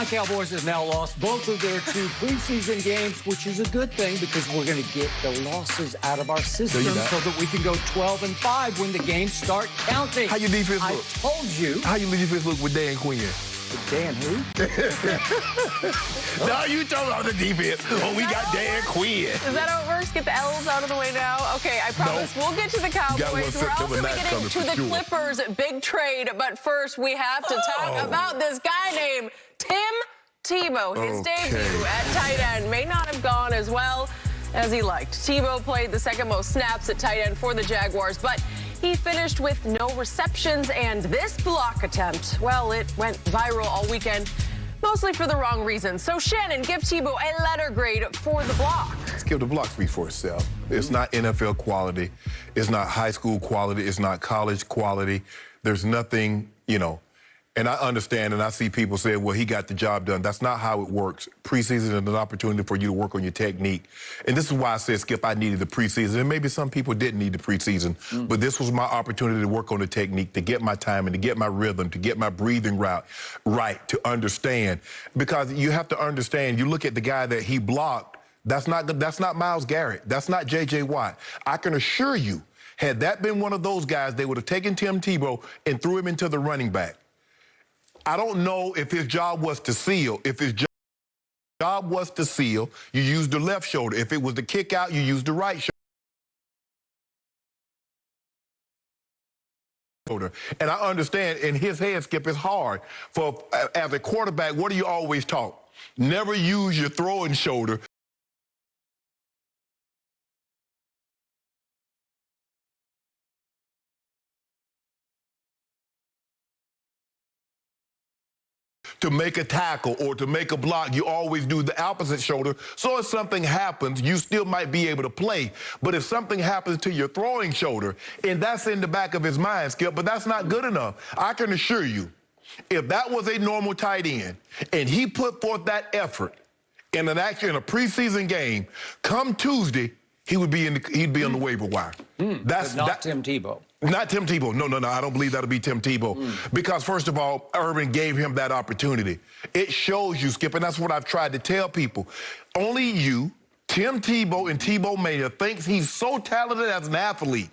My Cowboys have now lost both of their 2 preseason games, which is a good thing because we're going to get the losses out of our system so that we can go 12-5 when the games start counting. How your defense look? I told you. How your defense look with Dan Quinn? Dan who? No, you talking about the defense. Oh, we got Dan Quinn. Is that how it works? Get the L's out of the way now? Okay, I promise we'll get to the Cowboys. We're also getting to the Clippers. Big trade. But first, we have to talk about this guy named Tim Tebow. His debut at tight end may not have gone as well as he liked. Tebow played the second most snaps at tight end for the Jaguars, but he finished with no receptions, and this block attempt, well, it went viral all weekend, mostly for the wrong reasons. So, Shannon, give Tebow a letter grade for the block. Let's give the block speak for itself. It's not NFL quality. It's not high school quality. It's not college quality. There's nothing, you know. And I understand, and I see people say, well, he got the job done. That's not how it works. Preseason is an opportunity for you to work on your technique. And this is why I said, Skip, I needed the preseason. And maybe some people didn't need the preseason. But this was my opportunity to work on the technique, to get my time and to get my rhythm, to get my breathing route right, to understand. Because you have to understand, you look at the guy that he blocked, that's not Myles Garrett. That's not J.J. Watt. I can assure you, had that been one of those guys, they would have taken Tim Tebow and threw him into the running back. I don't know if his job was to seal. If his job was to seal, you use the left shoulder. If it was the kick out, you use the right shoulder. And I understand in his head, Skip, it's hard. As a quarterback, what do you always taught? Never use your throwing shoulder. To make a tackle or to make a block, you always do the opposite shoulder. So if something happens, you still might be able to play. But if something happens to your throwing shoulder, and that's in the back of his mind, Skip, but that's not good enough. I can assure you, if that was a normal tight end and he put forth that effort in a preseason game, come Tuesday, he'd be on the waiver wire. That's not Tim Tebow. Not Tim Tebow. No. I don't believe that'll be Tim Tebow. Because, first of all, Urban gave him that opportunity. It shows you, Skip, and that's what I've tried to tell people. Only you, Tim Tebow, and Tebow Mania thinks he's so talented as an athlete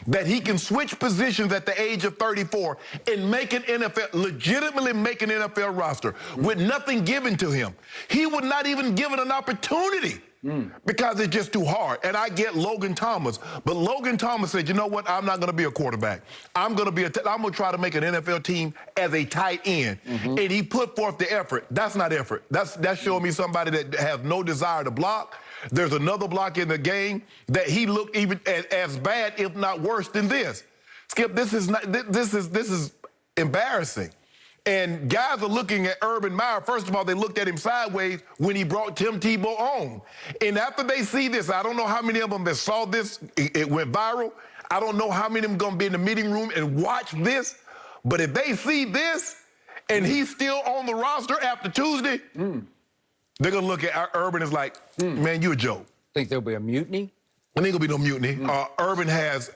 that he can switch positions at the age of 34 and make an NFL, legitimately make an NFL roster with nothing given to him. He would not even give it an opportunity. Because it's just too hard. And I get Logan Thomas, but Logan Thomas said, you know what, I'm not going to be a quarterback. I'm going to try to make an NFL team as a tight end. And he put forth the effort. That's not effort. That's showing me somebody that has no desire to block. There's another block in the game that he looked even as bad, if not worse than this. Skip, this is embarrassing. And guys are looking at Urban Meyer. First of all, they looked at him sideways when he brought Tim Tebow on. And after they see this, I don't know how many of them that saw this, it went viral. I don't know how many of them going to be in the meeting room and watch this. But if they see this and he's still on the roster after Tuesday, they're going to look at Urban as like, man, you a joke. Think there'll be a mutiny? I think there'll be no mutiny. Urban has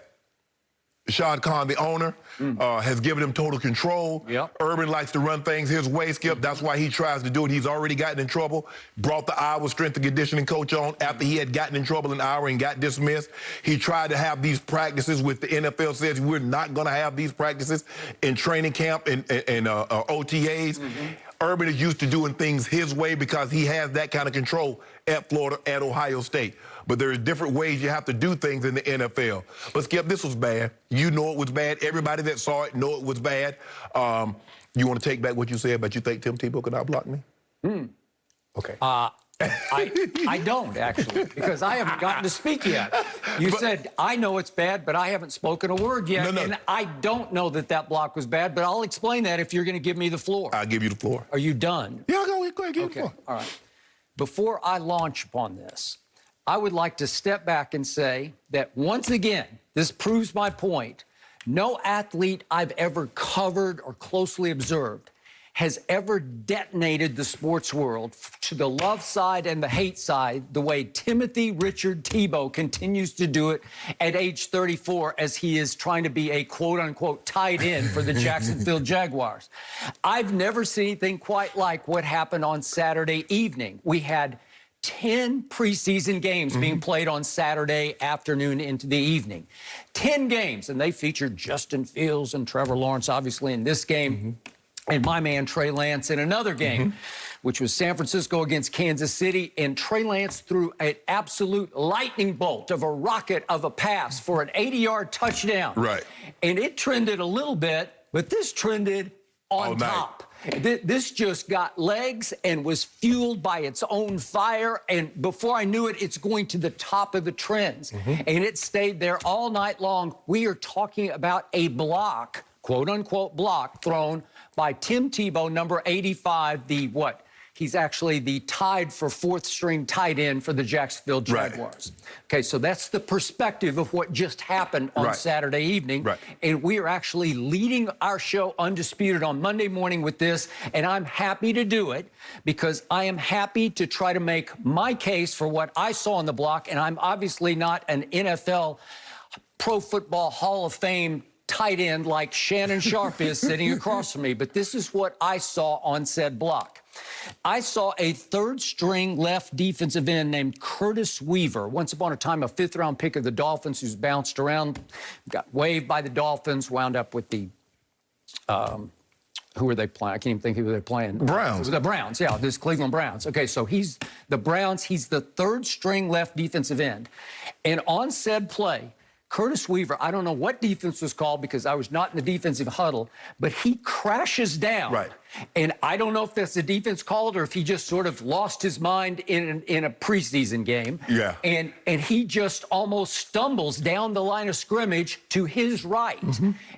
Shad Khan, the owner, has given him total control. Urban likes to run things his way, Skip. That's why he tries to do it. He's already gotten in trouble. Brought the Iowa strength and conditioning coach on after he had gotten in trouble in Iowa and got dismissed. He tried to have these practices with the NFL says we're not going to have these practices in training camp and OTAs. Urban is used to doing things his way because he has that kind of control at Florida, at Ohio State. But there are different ways you have to do things in the NFL. But, Skip, this was bad. You know it was bad. Everybody that saw it know it was bad. You want to take back what you said, but you think Tim Tebow could outblock me? Okay. I don't, actually, because I haven't gotten to speak yet. You said, I know it's bad, but I haven't spoken a word yet. And I don't know that block was bad, but I'll explain that if you're going to give me the floor. I'll give you the floor. Are you done? Yeah, go ahead, give me the floor. All right. Before I launch upon this, I would like to step back and say that, once again, this proves my point. No athlete I've ever covered or closely observed has ever detonated the sports world to the love side and the hate side the way Timothy Richard Tebow continues to do it at age 34 as he is trying to be a quote-unquote tight end for the Jacksonville Jaguars. I've never seen anything quite like what happened on Saturday evening. We had 10 preseason games being played on Saturday afternoon into the evening. 10 games, and they featured Justin Fields and Trevor Lawrence, obviously, in this game. And my man Trey Lance in another game, which was San Francisco against Kansas City. And Trey Lance threw an absolute lightning bolt of a rocket of a pass for an 80-yard touchdown. Right. And it trended a little bit, but this trended on top. This just got legs and was fueled by its own fire. And before I knew it, it's going to the top of the trends. And it stayed there all night long. We are talking about a block, quote-unquote block, thrown by Tim Tebow, number 85, he's actually the tied for fourth-string tight end for the Jacksonville Jaguars. Right. Okay, so that's the perspective of what just happened on Saturday evening. Right. And we are actually leading our show Undisputed on Monday morning with this, and I'm happy to do it because I am happy to try to make my case for what I saw on the block, and I'm obviously not an NFL Pro Football Hall of Fame tight end like Shannon Sharp is sitting across from me, but this is what I saw on said block. I saw a third-string left defensive end named Curtis Weaver, once upon a time a fifth-round pick of the Dolphins who's bounced around, got waived by the Dolphins, wound up with the, who are they playing? I can't even think who they're playing. Browns. The Browns, yeah, this Cleveland Browns. Okay, so he's the Browns. He's the third-string left defensive end. And on said play, Curtis Weaver, I don't know what defense was called because I was not in the defensive huddle, but he crashes down. Right. And I don't know if that's the defense called or if he just sort of lost his mind in a preseason game. Yeah. And he just almost stumbles down the line of scrimmage to his right.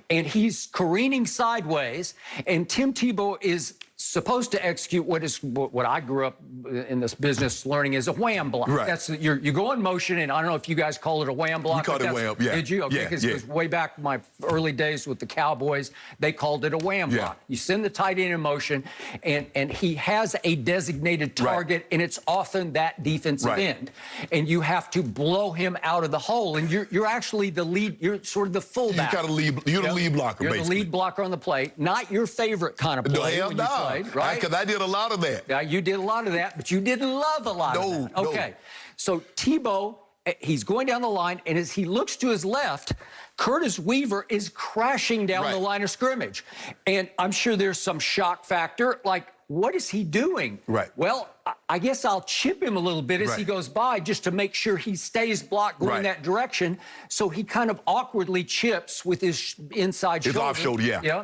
And he's careening sideways, and Tim Tebow is supposed to execute what I grew up in this business learning is a wham block. Right. That's you go in motion, and I don't know if you guys call it a wham block. We called it wham, yeah. Did you? Okay, because it was way back my early days with the Cowboys, they called it a wham block. You send the tight end in motion, and he has a designated target, and it's often that defensive end, and you have to blow him out of the hole, and you're actually the lead. You're sort of the fullback. You're the lead blocker. You're basically the lead blocker on the play. Not your favorite kind of play. Hell no. Right? Because I did a lot of that. Yeah, you did a lot of that, but you didn't love a lot of that. Okay. So Tebow, he's going down the line, and as he looks to his left, Curtis Weaver is crashing down the line of scrimmage. And I'm sure there's some shock factor, like, what is he doing? Right. Well, I guess I'll chip him a little bit as he goes by just to make sure he stays blocked going that direction. So he kind of awkwardly chips with his inside shoulder. His off shoulder, Yeah.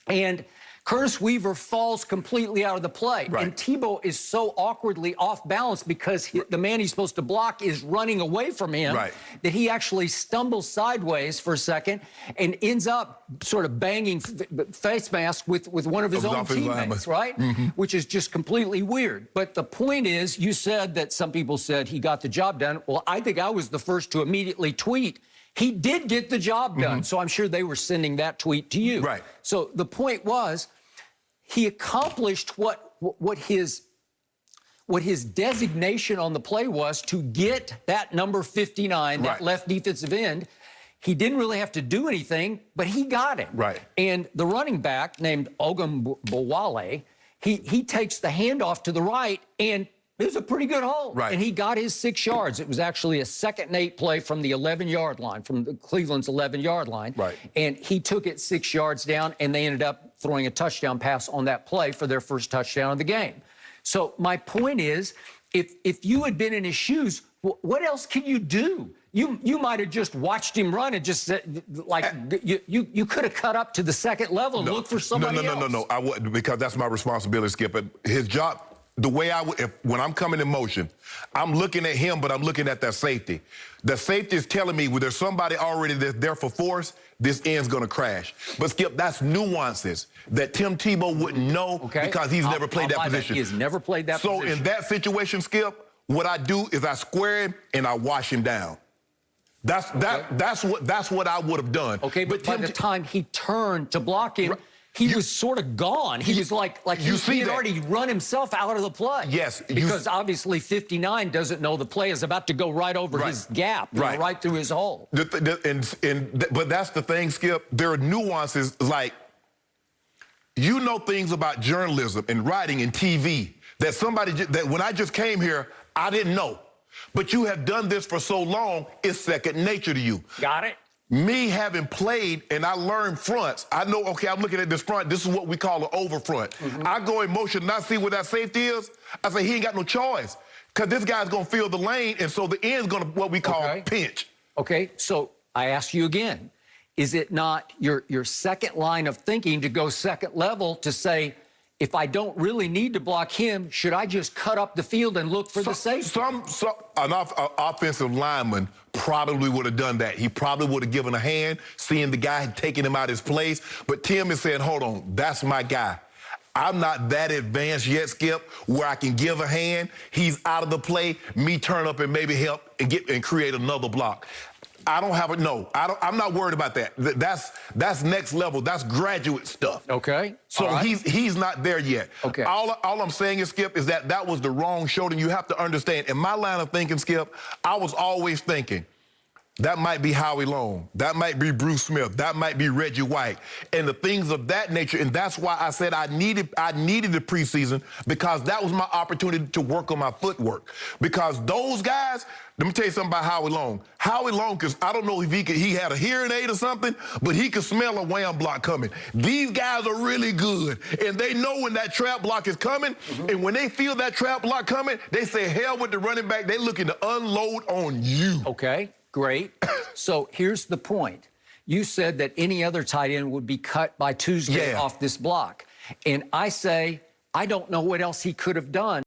And Curtis Weaver falls completely out of the play. And Tebow is so awkwardly off balance because the man he's supposed to block is running away from him that he actually stumbles sideways for a second and ends up sort of banging face mask with one of his own teammates, which is just completely weird. But the point is, you said that some people said he got the job done. Well, I think I was the first to immediately tweet, he did get the job done. So I'm sure they were sending that tweet to you. Right. So the point was, he accomplished what his designation on the play was to get that number 59, that left defensive end. He didn't really have to do anything, but he got him. Right. And the running back named Ogunbowale, he takes the handoff to the right, and it was a pretty good hole. Right. And he got his 6 yards. It was actually a 2nd and 8 play from the 11-yard line, from the Cleveland's 11-yard line. Right. And he took it 6 yards down, and they ended up throwing a touchdown pass on that play for their first touchdown of the game. So my point is, if you had been in his shoes, what else can you do? You might have just watched him run and just said, like, you could have cut up to the 2nd level and looked for somebody else. No, I wouldn't, because that's my responsibility, Skip. His job, the way when I'm coming in motion, I'm looking at him, but I'm looking at that safety. The safety is telling me, well, there's somebody already that's there for force, this end's going to crash. But, Skip, that's nuances that Tim Tebow wouldn't know because he's never played that position. He has never played that position. So in that situation, Skip, what I do is I square him and I wash him down. That's what I would have done. Okay, but by the time he turned to block him, he was sort of gone. He was like he had already run himself out of the play. Yes. Because obviously 59 doesn't know the play is about to go right over his gap, right through his hole. But that's the thing, Skip. There are nuances like, you know, things about journalism and writing and TV that when I just came here, I didn't know. But you have done this for so long, it's second nature to you. Got it? Me having played and I learned fronts, I know, okay, I'm looking at this front. This is what we call an over front. I go in motion and I see where that safety is. I say, he ain't got no choice because this guy's going to fill the lane. And so the end's going to what we call pinch. Okay, so I ask you again, is it not your second line of thinking to go second level to say, if I don't really need to block him, should I just cut up the field and look for the safety? An offensive lineman probably would have done that. He probably would have given a hand, seeing the guy had taken him out of his place. But Tim is saying, hold on, that's my guy. I'm not that advanced yet, Skip, where I can give a hand. He's out of the play. Me turn up and maybe help and create another block. I don't have I'm not worried about that. That's next level. That's graduate stuff. Okay. So he's not there yet. Okay. All I'm saying is, Skip, is that was the wrong shoulder. You have to understand, in my line of thinking, Skip, I was always thinking, that might be Howie Long. That might be Bruce Smith. That might be Reggie White. And the things of that nature. And that's why I said I needed the preseason, because that was my opportunity to work on my footwork. Because those guys, let me tell you something about Howie Long. Howie Long, because I don't know if he had a hearing aid or something, but he could smell a wham block coming. These guys are really good. And they know when that trap block is coming. And when they feel that trap block coming, they say, hell with the running back. They're looking to unload on you. Okay. Great. So here's the point. You said that any other tight end would be cut by Tuesday off this block. And I say, I don't know what else he could have done.